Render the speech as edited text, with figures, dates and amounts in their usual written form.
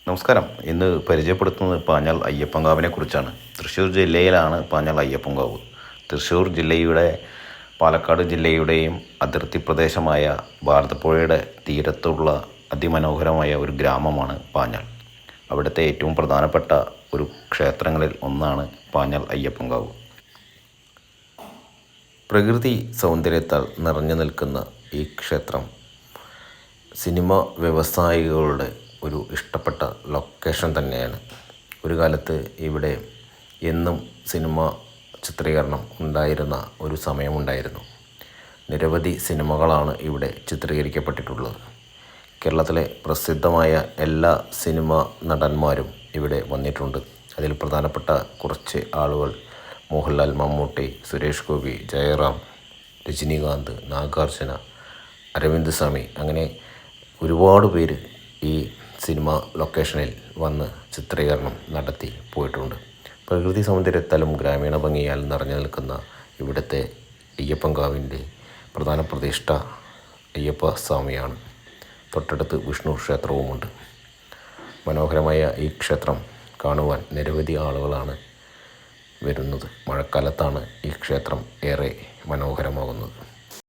നമസ്കാരം. ഇന്ന് പരിചയപ്പെടുത്തുന്നത് പാഞ്ഞാൾ അയ്യപ്പൻകാവിനെ കുറിച്ചാണ്. തൃശ്ശൂർ ജില്ലയിലാണ് പാഞ്ഞാൾ അയ്യപ്പൻകാവ്. തൃശ്ശൂർ ജില്ലയുടെ പാലക്കാട് ജില്ലയുടെയും അതിർത്തി പ്രദേശമായ ഭാരതപ്പുഴയുടെ തീരത്തുള്ള അതിമനോഹരമായ ഒരു ഗ്രാമമാണ് പാഞ്ഞാൾ. അവിടുത്തെ ഏറ്റവും പ്രധാനപ്പെട്ട ഒരു ക്ഷേത്രങ്ങളിൽ ഒന്നാണ് പാഞ്ഞാൾ അയ്യപ്പൻകാവ്. പ്രകൃതി സൗന്ദര്യത്താൽ നിറഞ്ഞു നിൽക്കുന്ന ഈ ക്ഷേത്രം സിനിമ വ്യവസായികളുടെ ഒരു ഇഷ്ടപ്പെട്ട ലൊക്കേഷൻ തന്നെയാണ്. ഒരു കാലത്ത് ഇവിടെ എന്നും സിനിമ ചിത്രീകരണം ഉണ്ടായിരുന്ന ഒരു സമയമുണ്ടായിരുന്നു. നിരവധി സിനിമകളാണ് ഇവിടെ ചിത്രീകരിക്കപ്പെട്ടിട്ടുള്ളത്. കേരളത്തിലെ പ്രസിദ്ധമായ എല്ലാ സിനിമ നടന്മാരും ഇവിടെ വന്നിട്ടുണ്ട്. അതിൽ പ്രധാനപ്പെട്ട കുറച്ച് ആളുകൾ മോഹൻലാൽ, മമ്മൂട്ടി, സുരേഷ് ഗോപി, ജയറാം, രജനികാന്ത്, നാഗാർജുന, അരവിന്ദ് സ്വാമി, അങ്ങനെ ഒരുപാട് പേര് ഈ സിനിമ ലൊക്കേഷനിൽ വന്ന് ചിത്രീകരണം നടത്തി പോയിട്ടുണ്ട്. പ്രകൃതി സൗന്ദര്യത്താലും ഗ്രാമീണ ഭംഗിയാൽ നിറഞ്ഞു നിൽക്കുന്ന ഇവിടുത്തെ അയ്യപ്പൻകാവിൻ്റെ പ്രധാന പ്രതിഷ്ഠ അയ്യപ്പ സ്വാമിയാണ്. തൊട്ടടുത്ത് വിഷ്ണു ക്ഷേത്രവുമുണ്ട്. മനോഹരമായ ഈ ക്ഷേത്രം കാണുവാൻ നിരവധി ആളുകളാണ് വരുന്നത്. മഴക്കാലത്താണ് ഈ ക്ഷേത്രം ഏറെ മനോഹരമാകുന്നത്.